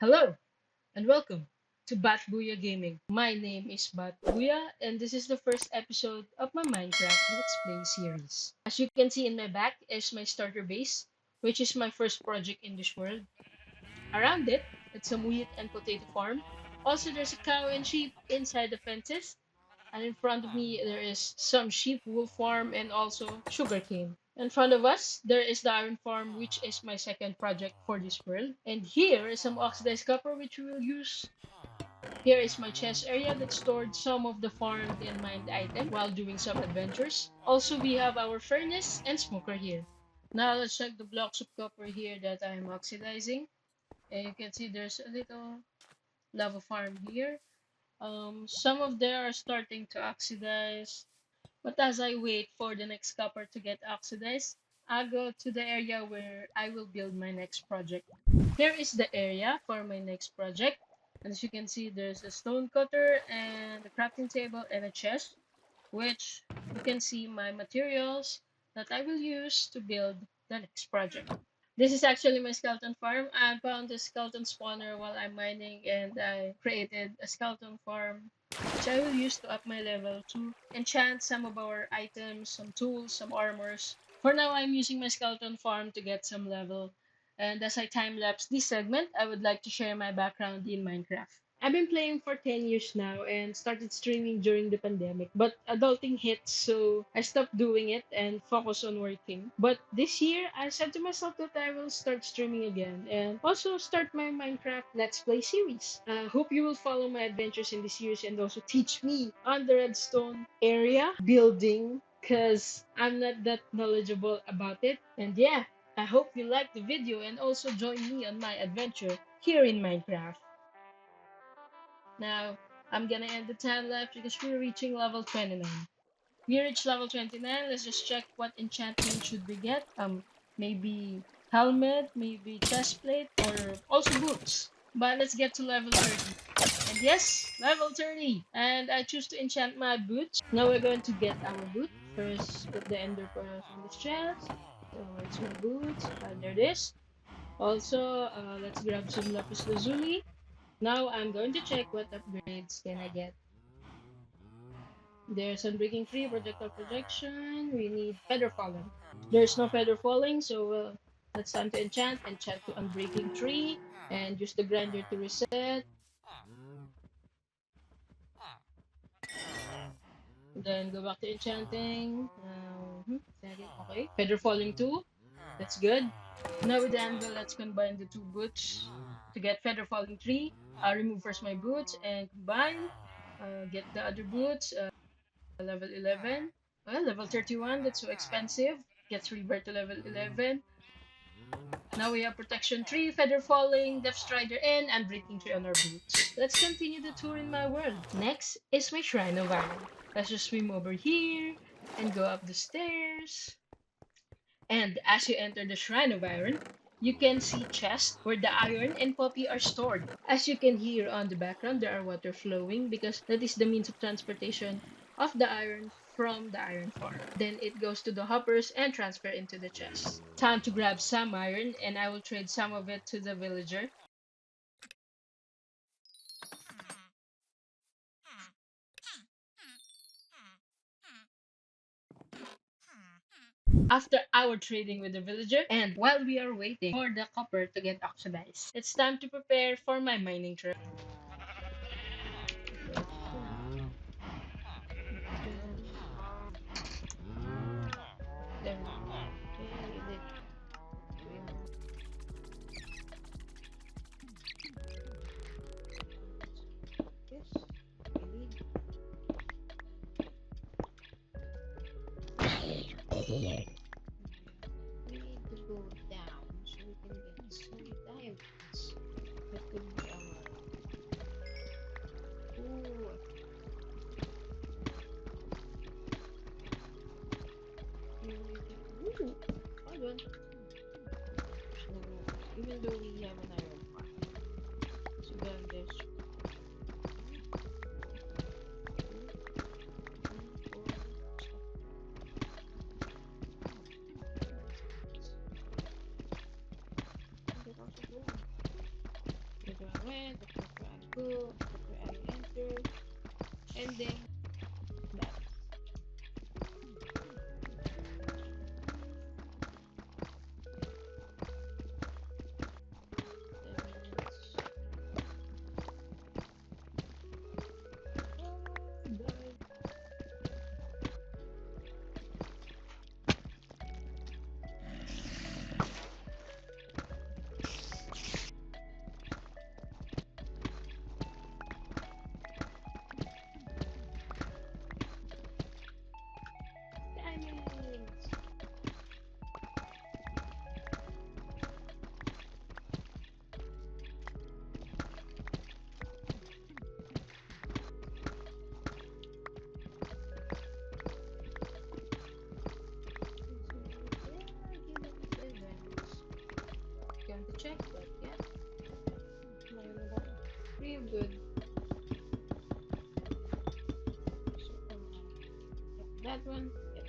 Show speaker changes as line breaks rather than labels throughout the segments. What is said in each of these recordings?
Hello and welcome to Bat Booyah Gaming. My name is Bat Booyah and this is the first episode of my Minecraft Let's Play series. As you can see in my back is my starter base, which is my first project in this world. Around it, it's some wheat and potato farm. Also, there's a cow and sheep inside the fences. And in front of me, there is some sheep wool farm and also sugarcane. In front of us, there is the iron farm, which is my second project for this world. And here is some oxidized copper, which we will use. Here is my chest area that stored some of the farmed and mined items while doing some adventures. Also, we have our furnace and smoker here. Now let's check the blocks of copper here that I am oxidizing. And you can see there's a little lava farm here. Some of them are starting to oxidize, but as I wait for the next copper to get oxidized, I'll go to the area where I will build my next project. Here is the area for my next project. And as you can see, there's a stone cutter and a crafting table and a chest, which you can see my materials that I will use to build the next project. This is actually my skeleton farm. I found a skeleton spawner while I'm mining and I created a skeleton farm which I will use to up my level to enchant some of our items, some tools, some armors. For now, I'm using my skeleton farm to get some level. And as I time-lapse this segment, I would like to share my background in Minecraft. I've been playing for 10 years now and started streaming during the pandemic, but adulting hit, so I stopped doing it and focused on working. But this year, I said to myself that I will start streaming again and also start my Minecraft Let's Play series. I hope you will follow my adventures in this series and also teach me on the redstone area building because I'm not that knowledgeable about it. And yeah, I hope you like the video and also join me on my adventure here in Minecraft. Now, I'm gonna end the time lapse because we're reaching level 29. We reach level 29, let's just check what enchantment should we get. Maybe helmet, maybe chest plate, or also boots. But let's get to level 30. And yes, level 30! And I choose to enchant my boots. Now we're going to get our boot. First, put the ender pearls in this chest. So it's my boots. There it is. Also, let's grab some lapis lazuli. Now I'm going to check what upgrades can I get. There's Unbreaking 3, Projectile Projection. We need Feather Falling. There's no Feather Falling, so it's time to enchant. Enchant to Unbreaking 3 and use the grinder to reset. Then go back to enchanting. Okay. Feather Falling 2. That's good. Now with the anvil, let's combine the two boots to get Feather Falling 3. I'll remove first my boots and combine. Get the other boots. Level 11. Well, level 31, that's so expensive. Gets rebirth to level 11. Now we have Protection 3, Feather Falling, Depth Strider, and Breaking 3 on our boots. Let's continue the tour in my world. Next is my Shrine of Iron. Let's just swim over here and go up the stairs. And as you enter the Shrine of Iron, you can see chests where the iron and poppy are stored. As you can hear on the background, there are water flowing because that is the means of transportation of the iron from the iron farm. Then it goes to the hoppers and transfer into the chest. Time to grab some iron and I will trade some of it to the villager. After our trading with the villager and while we are waiting for the copper to get oxidized, it's time to prepare for my mining trip. Then, okay, this we need to go down so we can get some diamonds. That could be our. Ooh, ooh, hold on. So even though we have an iron farm, so then there's 2, 3, 4.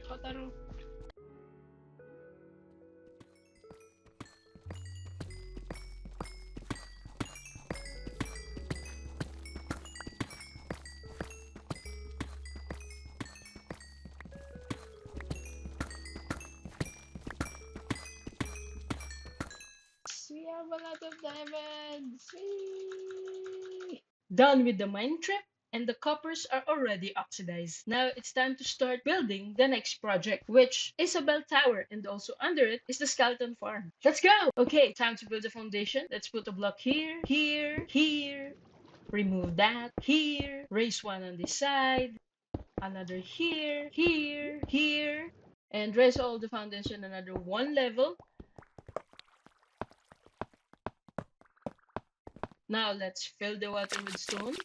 Kotaro. We have a lot of diamonds. Whee! Done with the mine trip, and the coppers are already oxidized. Now it's time to start building the next project, which is a bell tower, and also under it is the skeleton farm. Let's go! Okay, time to build the foundation. Let's put a block here, here, here. Remove that, here. Raise one on this side, another here, here, here. And raise all the foundation another one level. Now let's fill the water with stone.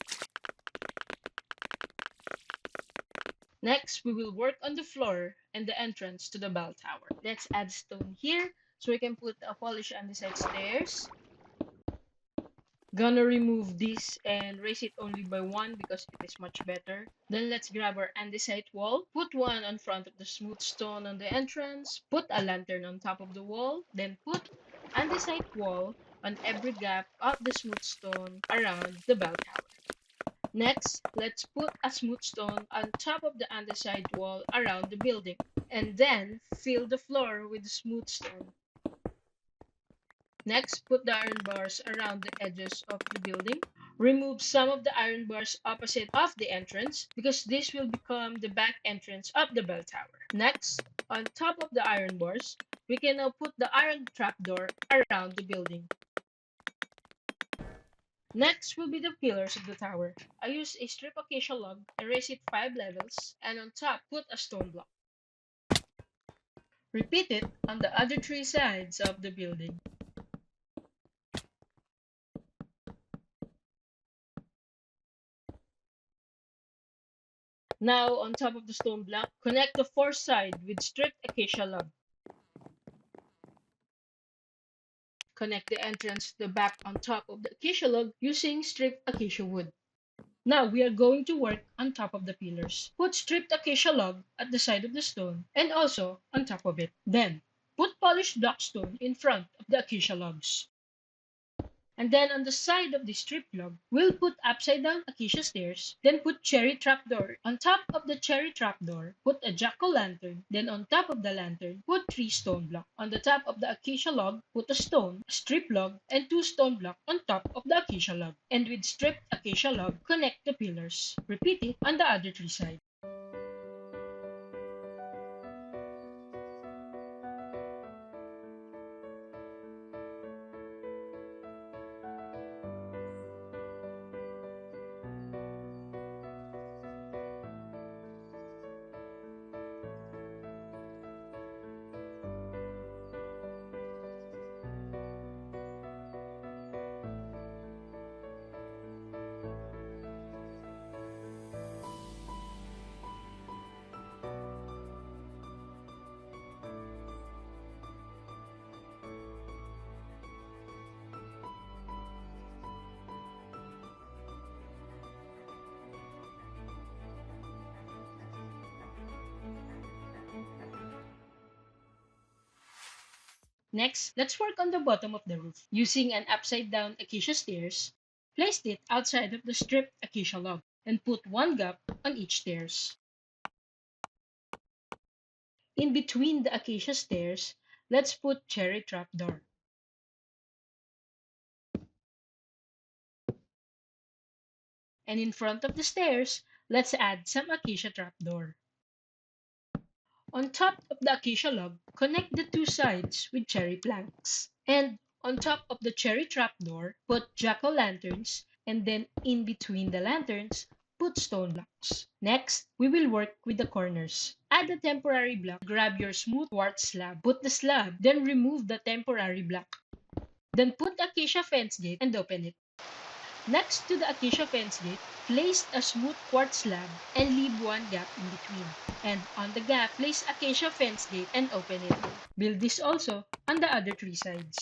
Next, we will work on the floor and the entrance to the bell tower. Let's add stone here so we can put a polish andesite stairs. Gonna remove this and raise it only by one because it is much better. Then let's grab our andesite wall. Put one on front of the smooth stone on the entrance. Put a lantern on top of the wall. Then put andesite wall on every gap of the smooth stone around the bell tower. Next, let's put a smooth stone on top of the andesite wall around the building. And then fill the floor with smooth stone. Next, put the iron bars around the edges of the building. Remove some of the iron bars opposite of the entrance because this will become the back entrance of the bell tower. Next, on top of the iron bars, we can now put the iron trapdoor around the building. Next will be the pillars of the tower. I used a strip acacia log and raised it 5 levels, and on top put a stone block. Repeat it on the other 3 sides of the building. Now, on top of the stone block, connect the 4th side with stripped acacia log. Connect the entrance to the back on top of the acacia log using stripped acacia wood. Now we are going to work on top of the pillars. Put stripped acacia log at the side of the stone and also on top of it. Then, put polished blackstone in front of the acacia logs. And then on the side of the strip log, we'll put upside down acacia stairs, then put cherry trapdoor. On top of the cherry trapdoor, put a jack-o'-lantern, then on top of the lantern, put 3 stone blocks. On the top of the acacia log, put a stone, a strip log, and 2 stone blocks on top of the acacia log. And with stripped acacia log, connect the pillars. Repeat it on the other 3 sides. Next, let's work on the bottom of the roof. Using an upside-down acacia stairs, place it outside of the stripped acacia log and put 1 gap on each stairs. In between the acacia stairs, let's put cherry trapdoor. And in front of the stairs, let's add some acacia trapdoor. On top of the acacia log, connect the 2 sides with cherry planks. And on top of the cherry trapdoor, put jack-o'-lanterns, and then in between the lanterns, put stone blocks. Next, we will work with the corners. Add a temporary block, grab your smooth quartz slab, put the slab, then remove the temporary block. Then put the acacia fence gate and open it. Next to the acacia fence gate, place a smooth quartz slab and leave 1 gap in between. And on the gap, place acacia fence gate and open it. Build this also on the other 3 sides.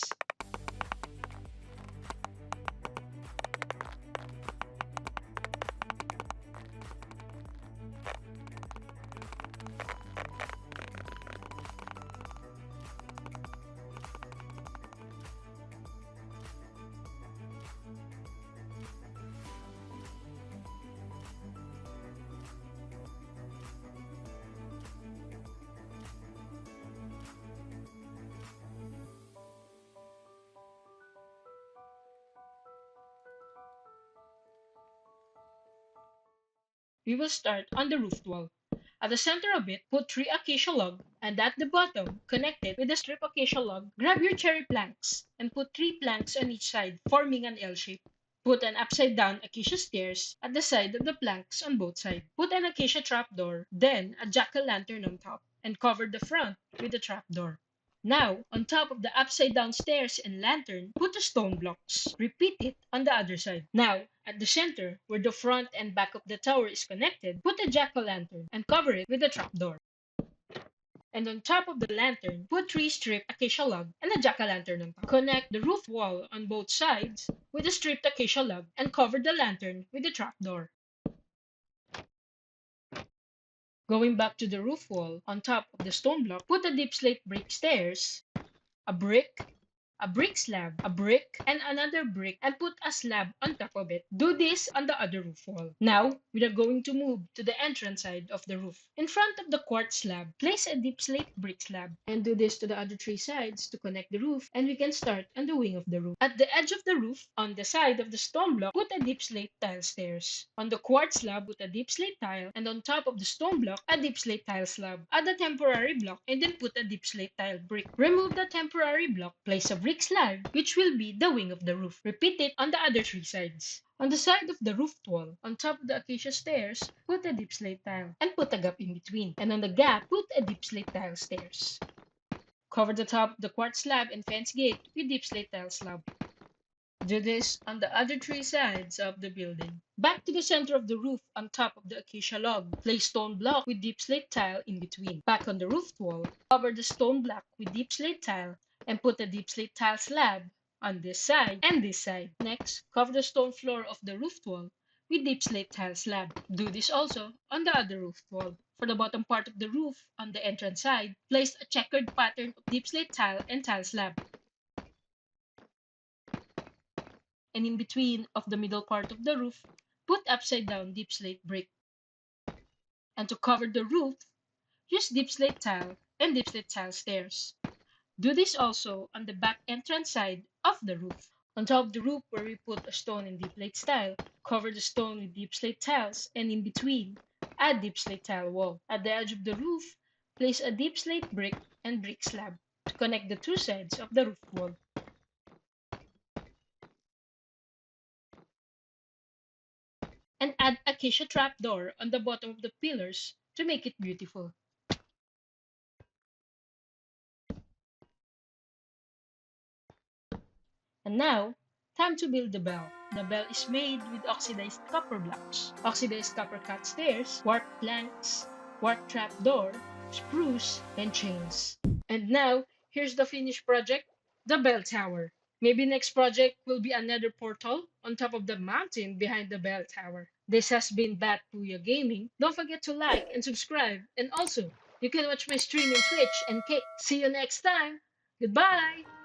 We will start on the roof wall. At the center of it, put 3 acacia log, and at the bottom, connect it with a strip acacia log. Grab your cherry planks and put 3 planks on each side, forming an L shape. Put an upside down acacia stairs at the side of the planks on both sides. Put an acacia trapdoor, then a jack-o'-lantern on top, and cover the front with the trapdoor. Now, on top of the upside down stairs and lantern, put the stone blocks. Repeat it on the other side. Now, at the center, where the front and back of the tower is connected, put a jack-o'-lantern and cover it with a trapdoor. And on top of the lantern, put 3 stripped acacia log and a jack-o'-lantern on top. Connect the roof wall on both sides with a stripped acacia log and cover the lantern with the trapdoor. Going back to the roof wall, on top of the stone block, put a deep slate brick stairs, a brick, a brick slab, a brick, and another brick, and put a slab on top of it. Do this on the other roof wall. Now, we are going to move to the entrance side of the roof. In front of the quartz slab, place a deep slate brick slab, and do this to the other 3 sides to connect the roof, and we can start on the wing of the roof. At the edge of the roof, on the side of the stone block, put a deep slate tile stairs. On the quartz slab, put a deep slate tile, and on top of the stone block, a deep slate tile slab. Add a temporary block, and then put a deep slate tile brick. Remove the temporary block, place a brick slab, which will be the wing of the roof. Repeat it on the other 3 sides. On the side of the roof wall, on top of the acacia stairs, put a deep slate tile and put a gap in between. And on the gap, put a deep slate tile stairs. Cover the top of the quartz slab and fence gate with deep slate tile slab. Do this on the other 3 sides of the building. Back to the center of the roof on top of the acacia log. Place stone block with deep slate tile in between. Back on the roof wall, cover the stone block with deep slate tile and put a deep slate tile slab on this side and this side. Next, cover the stone floor of the roof wall with deep slate tile slab. Do this also on the other roof wall. For the bottom part of the roof, on the entrance side, place a checkered pattern of deep slate tile and tile slab. And in between of the middle part of the roof, put upside down deep slate brick. And to cover the roof, use deep slate tile and deep slate tile stairs. Do this also on the back entrance side of the roof. On top of the roof where we put a stone and deep slate tile, cover the stone with deep slate tiles, and in between, add deep slate tile wall. At the edge of the roof, place a deep slate brick and brick slab to connect the 2 sides of the roof wall. And add acacia trapdoor on the bottom of the pillars to make it beautiful. And now, time to build the bell. The bell is made with oxidized copper blocks, oxidized copper cut stairs, warped planks, warped trapdoor, spruce, and chains. And now, here's the finished project, the bell tower. Maybe next project will be another portal on top of the mountain behind the bell tower. This has been Bat Booyah Gaming. Don't forget to like and subscribe. And also, you can watch my stream in Twitch and Kick. See you next time. Goodbye!